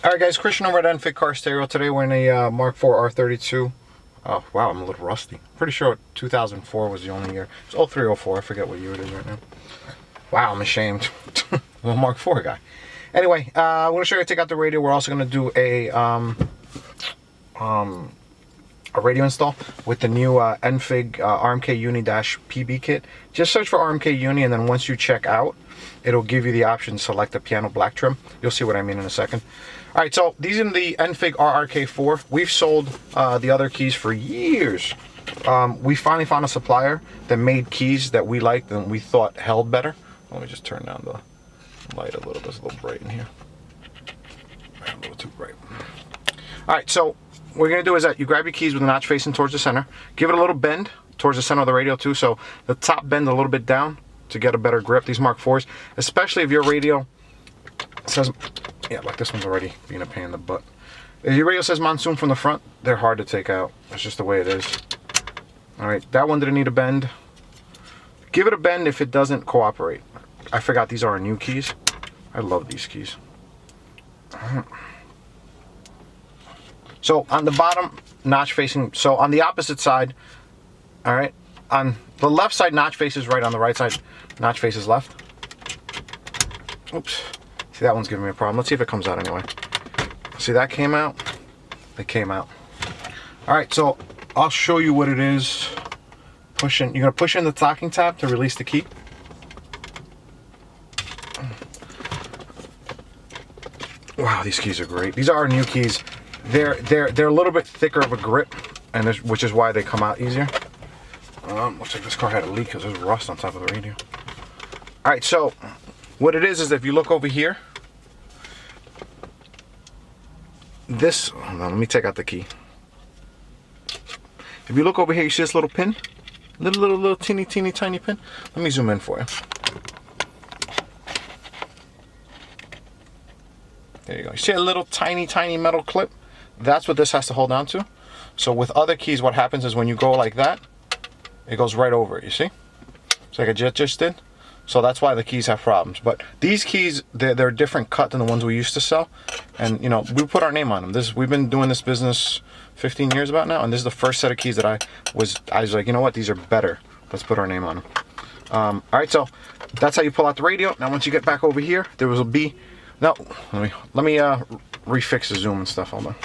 Alright guys, Christian over at Unfit Car Stereo. Today we're in a Mark IV R32. Oh wow, I'm a little rusty. Pretty sure 2004 was the only year. It's 03, 04, I forget what year it is right now. Wow, I'm ashamed. I'm a Mark IV guy. Anyway, I'm going to show you how to take out the radio. We're also going to do a radio install with the new Enfig RMK Uni-PB kit. Just search for RMK Uni, and then once you check out, it'll give you the option to select the piano black trim. You'll see what I mean in a second. Alright, so these are the Enfig RRK4. We've sold the other keys for years. We finally found a supplier that made keys that we liked and we thought held better. Let me just turn down the light a little bit. It's a little bright in here. A little too bright. Alright, so what you're going to do is that you grab your keys with the notch facing towards the center. Give it a little bend towards the center of the radio too, so the top bend a little bit down to get a better grip. These Mark IVs, especially if your radio says, yeah, like this one's already being a pain in the butt. If your radio says monsoon from the front, they're hard to take out. That's just the way it is. Alright, that one didn't need a bend. Give it a bend if it doesn't cooperate. I forgot these are our new keys. I love these keys. So on the bottom, notch facing, so on the opposite side, alright, on the left side, notch faces right, on the right side, notch faces left. Oops. See, that one's giving me a problem. Let's see if it comes out anyway. See, that came out. It came out. Alright, so I'll show you what it is. You're going to push in the locking tab to release the key. Wow, these keys are great. These are our new keys. They're a little bit thicker of a grip, and which is why they come out easier. Looks like this car had a leak because there's rust on top of the radio. Alright, so what it is if you look over here, this, hold on, let me take out the key. If you look over here, you see this little pin? Little teeny tiny pin. Let me zoom in for you. There you go. You see a little tiny metal clip? That's what this has to hold on to. So with other keys, what happens is when you go like that, it goes right over it, you see? It's like I just did. So that's why the keys have problems. But these keys, they're a different cut than the ones we used to sell. And, you know, we put our name on them. We've been doing this business 15 years about now, and this is the first set of keys that I was like, you know what, these are better. Let's put our name on them. Alright, so that's how you pull out the radio. Now once you get back over here, there will be, no, let me refix the zoom and stuff. Hold on.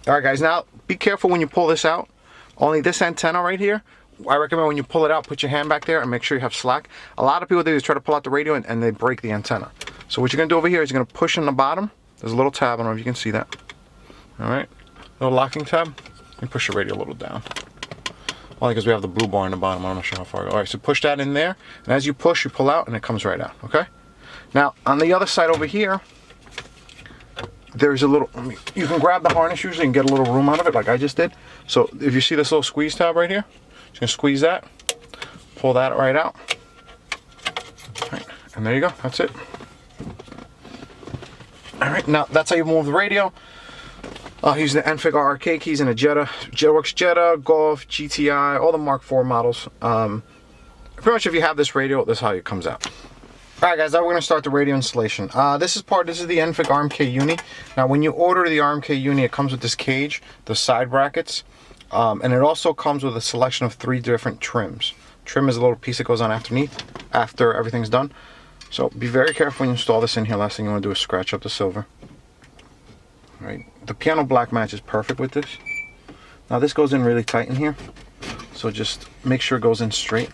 Alright guys, now be careful when you pull this out. Only this antenna right here, I recommend when you pull it out, put your hand back there and make sure you have slack. A lot of people do is try to pull out the radio and they break the antenna. So what you're going to do over here is you're going to push in the bottom. There's a little tab, I don't know if you can see that. Alright, little locking tab. Let me push the radio a little down. Only because we have the blue bar in the bottom, I'm not sure how far I go. Alright, so push that in there, and as you push, you pull out, and it comes right out, okay? Now, on the other side over here, there's a little, you can grab the harness usually and get a little room out of it, like I just did. So if you see this little squeeze tab right here, just gonna squeeze that, pull that right out. Alright, and there you go, that's it. Alright, now that's how you move the radio. Using the Enfig RRK keys and a Jetta. Jetworks Jetta, Golf, GTI, all the Mark IV models. Pretty much if you have this radio, this is how it comes out. Alright guys, now we're going to start the radio installation. This is the Enfig RMK Uni. Now when you order the RMK Uni, it comes with this cage, the side brackets, and it also comes with a selection of 3 different trims. Trim is a little piece that goes on underneath after everything's done. So be very careful when you install this in here. Last thing you want to do is scratch up the silver. Right. The piano black match is perfect with this. Now this goes in really tight in here, so just make sure it goes in straight.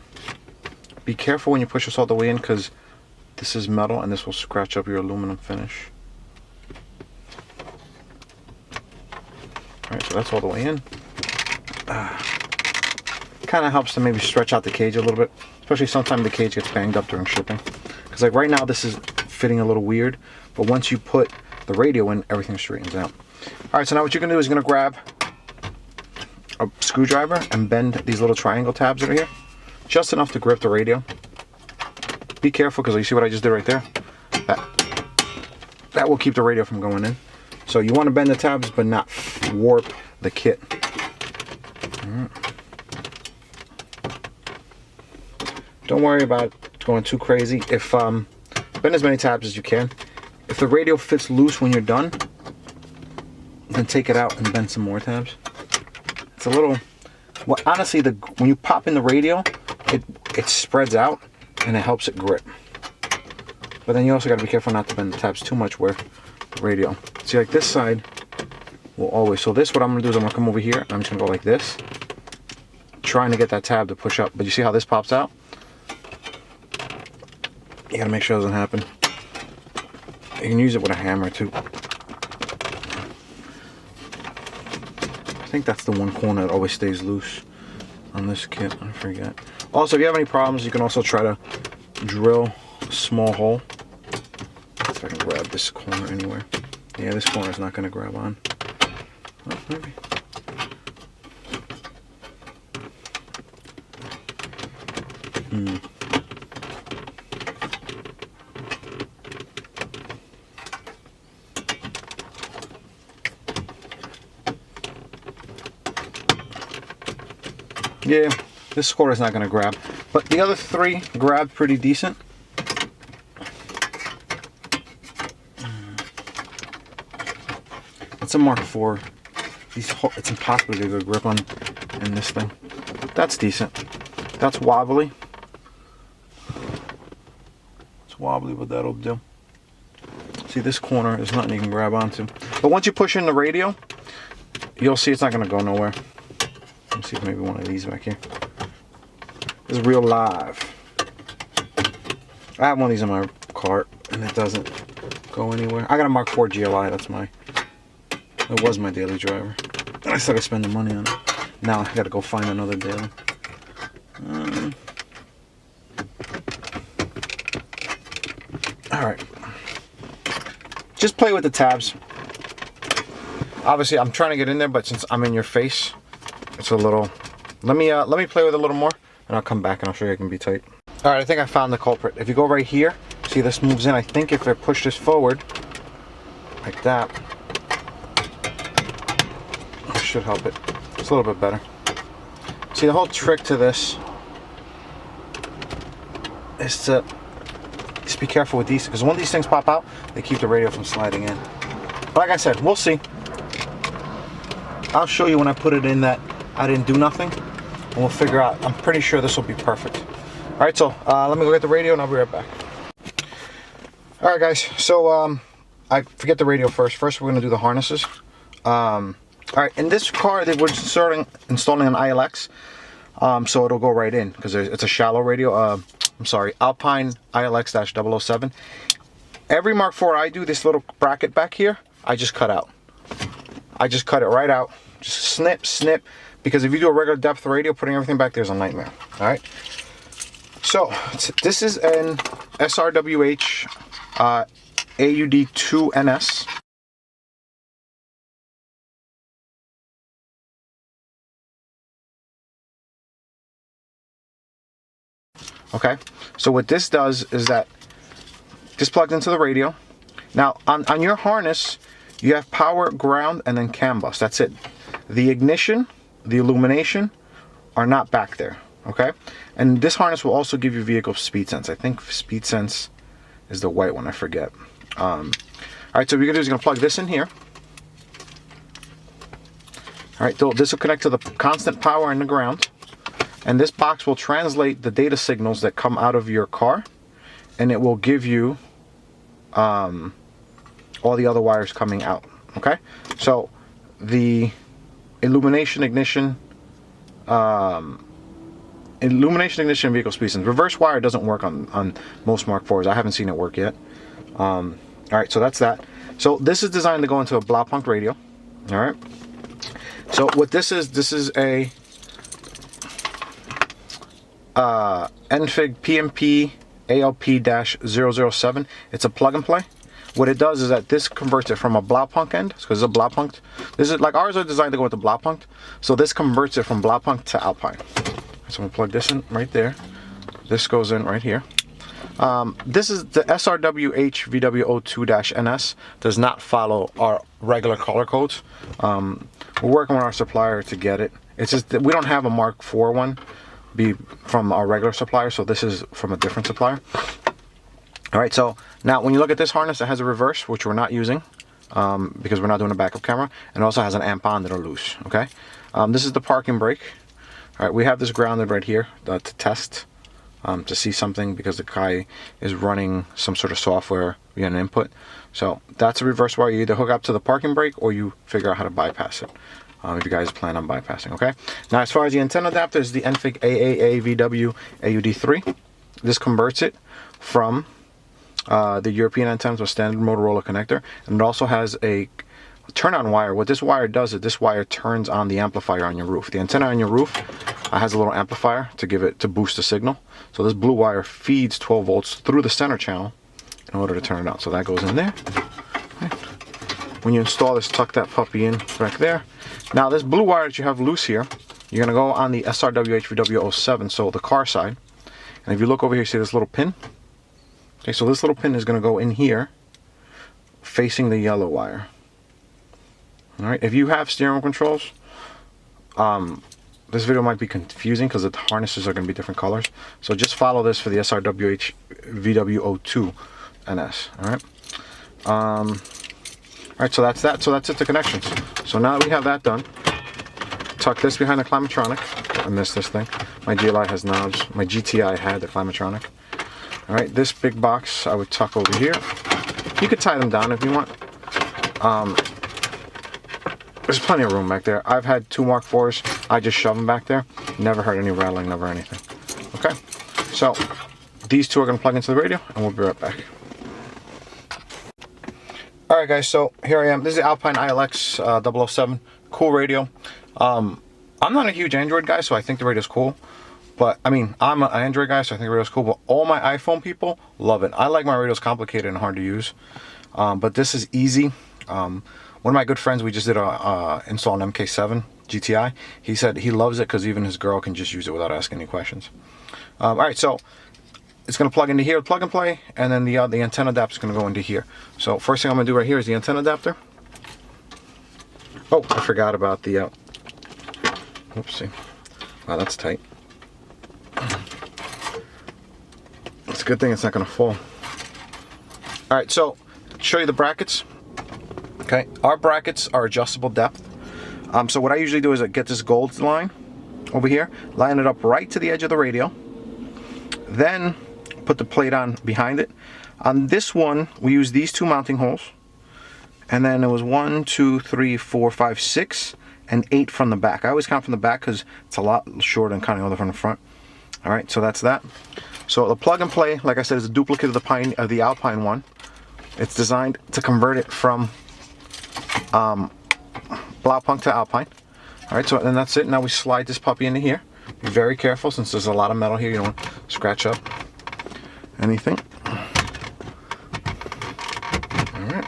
Be careful when you push this all the way in because this is metal and this will scratch up your aluminum finish. Alright, so that's all the way in. Kind of helps to maybe stretch out the cage a little bit, especially sometimes the cage gets banged up during shipping. Because like right now this is fitting a little weird, but once you put the radio in, everything straightens out. Alright, so now what you're going to do is you're going to grab a screwdriver and bend these little triangle tabs that are here. Just enough to grip the radio. Be careful because you see what I just did right there? That will keep the radio from going in. So you want to bend the tabs but not warp the kit. Don't worry about going too crazy. If bend as many tabs as you can. If the radio fits loose when you're done, then take it out and bend some more tabs. It's a little, well, honestly, when you pop in the radio, it spreads out and it helps it grip. But then you also got to be careful not to bend the tabs too much where the radio. See, like this side will always, so this, what I'm gonna do is I'm gonna come over here and I'm just gonna go like this, trying to get that tab to push up. But you see how this pops out? You gotta make sure it doesn't happen. You can use it with a hammer too. I think that's the one corner that always stays loose on this kit, I forget. Also, if you have any problems, you can also try to drill a small hole. Let's see if I can grab this corner anywhere. Yeah, this corner is not gonna grab on. Oh, maybe. Yeah, this corner is not going to grab, but the other three grabbed pretty decent. It's a Mark IV. It's impossible to get a good grip on in this thing. That's decent. That's wobbly. It's wobbly, but that'll do. See, this corner is nothing you can grab onto. But once you push in the radio, you'll see it's not going to go nowhere. Let's see if maybe one of these back here. This is real live. I have one of these in my cart and it doesn't go anywhere. I got a Mark IV GLI, it was my daily driver. I still gotta spend the money on it. Now I gotta go find another daily. Alright. Just play with the tabs. Obviously I'm trying to get in there, but since I'm in your face, it's a little, let me play with it a little more and I'll come back and I'll show you it can be tight. All right, I think I found the culprit. If you go right here, see this moves in. I think if I push this forward like that, it should help it. It's a little bit better. See, the whole trick to this is to just be careful with these, because when these things pop out, they keep the radio from sliding in. But like I said, we'll see. I'll show you when I put it in that I didn't do nothing, and we'll figure out. I'm pretty sure this will be perfect. All right, so let me go get the radio and I'll be right back. All right, guys, so I forget the radio first. First, we're gonna do the harnesses. All right, in this car, we're installing an ILX, so it'll go right in, because it's a shallow radio. I'm sorry, Alpine ILX007. Every Mark IV I do, this little bracket back here, I just cut out. I just cut it right out. Just snip, snip. Because if you do a regular depth radio, putting everything back there is a nightmare. All right. So this is an SRWH AUD2NS. Okay. So what this does is that this plugged into the radio. Now on your harness, you have power, ground, and then CAN bus. That's it. The ignition, the illumination are not back there, okay? And this harness will also give you vehicle speed sense. I think speed sense is the white one, I forget. All right, so what you're gonna do is you're gonna plug this in here. All right, so this will connect to the constant power and the ground. And this box will translate the data signals that come out of your car, and it will give you all the other wires coming out, okay? So the illumination, ignition, vehicle speed sense. Reverse wire doesn't work on most Mark IVs. I haven't seen it work yet. All right, so that's that. So this is designed to go into a Blaupunkt radio. All right. So what this is a Enfig PMP ALP-007. It's a plug and play. What it does is that this converts it from a Blaupunkt end, because it's a Blaupunkt. This is like ours are designed to go with the Blaupunkt. So this converts it from Blaupunkt to Alpine. So I'm gonna plug this in right there. This goes in right here. This is the SRWH VW02-NS. Does not follow our regular color codes. We're working with our supplier to get it. It's just that we don't have a Mark IV one from our regular supplier, so this is from a different supplier. All right, so now when you look at this harness, it has a reverse, which we're not using. because we're not doing a backup camera, and it also has an amp on that are loose. Okay, this is the parking brake. All right, we have this grounded right here to test to see something, because the guy is running some sort of software via an input. So that's a reverse wire. You either hook up to the parking brake or you figure out how to bypass it. If you guys plan on bypassing, okay? Now, as far as the antenna adapter, is the NFIC AAAVW AUD3. This converts it from the European antenna to a standard Motorola connector, and it also has a turn-on wire. What this wire does is this wire turns on the amplifier on your roof. The antenna on your roof has a little amplifier to boost the signal. So this blue wire feeds 12 volts through the center channel in order to turn it on. So that goes in there. Okay. When you install this, tuck that puppy in back there. Now this blue wire that you have loose here, you're gonna go on the SRWHVW07, so the car side. And if you look over here, you see this little pin? Okay, so this little pin is gonna go in here, facing the yellow wire. All right, if you have steering wheel controls, this video might be confusing because the harnesses are going to be different colors. So just follow this for the SRWH VW02 NS. All right. All right. So that's that. So that's it. The connections. So now that we have that done, tuck this behind the Climatronic. I missed this thing. My GLI has knobs. My GTI had the Climatronic. All right. This big box I would tuck over here. You could tie them down if you want. There's plenty of room back there. I've had 2 Mark IVs. I just shove them back there. Never heard any rattling, never anything. Okay, so these 2 are going to plug into the radio, and we'll be right back. All right, guys. So here I am. This is the Alpine ILX007. Cool radio. I'm not a huge Android guy, so I think the radio's cool. But I mean, I'm an Android guy, so I think the radio's cool. But all my iPhone people love it. I like my radios complicated and hard to use. But this is easy. One of my good friends, we just did a install an MK7 GTI. He said he loves it because even his girl can just use it without asking any questions. All right, so it's going to plug into here, plug and play, and then the antenna adapter is going to go into here. So first thing I'm going to do right here is the antenna adapter. Oh, I forgot about the, oopsie. Wow, that's tight. It's a good thing it's not going to fall. All right, so show you the brackets. Okay, our brackets are adjustable depth. So what I usually do is I get this gold line over here, line it up right to the edge of the radio, then put the plate on behind it. On this one, we use these 2 mounting holes, and then it was 1, 2, 3, 4, 5, 6, and 8 from the back. I always count from the back because it's a lot shorter than counting all from the front. All right, so that's that. So the plug and play, like I said, is a duplicate of the Alpine one. It's designed to convert it from Blaupunk to Alpine. All right, so then that's it. Now we slide this puppy into here. Be very careful since there's a lot of metal here. You don't want to scratch up anything. All right.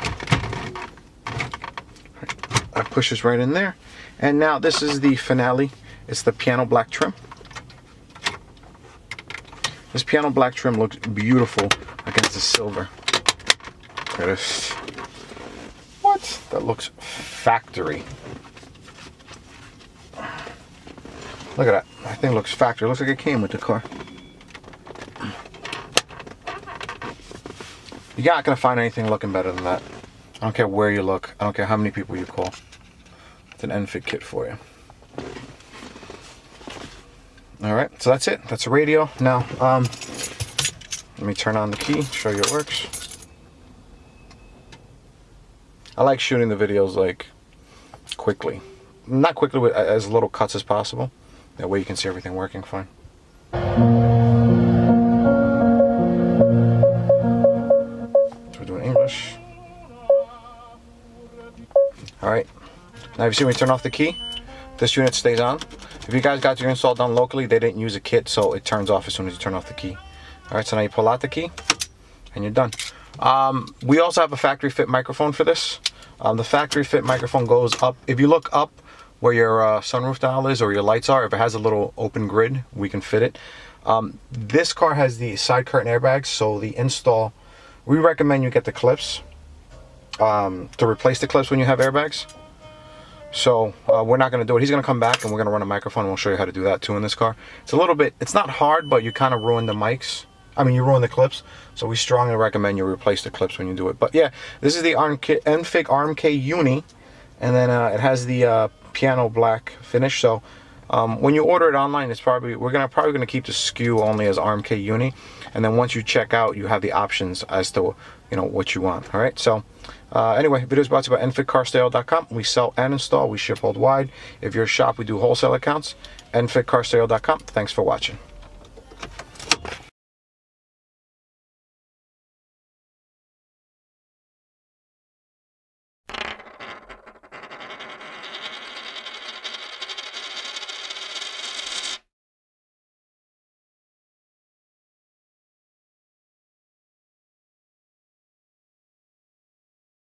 I push this right in there. And now this is the finale. It's the piano black trim. This piano black trim looks beautiful against the silver. Look at this. What? That looks factory. Look at that. That thing looks factory. It looks like it came with the car. You're not going to find anything looking better than that. I don't care where you look. I don't care how many people you call. It's an NFIC kit for you. Alright, so that's it. That's a radio. Now, let me turn on the key, show you it works. I like shooting the videos like quickly. Not quickly, with as little cuts as possible. That way you can see everything working fine. So we're doing English. Alright. Now if you see me turn off the key, this unit stays on. If you guys got your install done locally, they didn't use a kit, so it turns off as soon as you turn off the key. Alright, so now you pull out the key, and you're done. We also have a factory fit microphone for this. The factory fit microphone goes up. If you look up where your sunroof dial is or your lights are, if it has a little open grid, we can fit it. This car has the side curtain airbags, so the install, we recommend you get the clips to replace the clips when you have airbags. So we're not going to do it. He's going to come back and we're going to run a microphone and we'll show you how to do that too in this car. It's a little bit, it's not hard, but you kind of ruin the mics I mean, you ruin the clips. So we strongly recommend you replace the clips when you do it. But yeah, this is the Enfig RMK Uni, and then it has the piano black finish. So when you order it online, it's probably probably gonna keep the SKU only as RMK Uni, and then once you check out, you have the options as to what you want. All right. So anyway, videos brought to you by enfigcarstereo.com. We sell and install. We ship worldwide. If you're a shop, we do wholesale accounts. enfigcarstereo.com. Thanks for watching.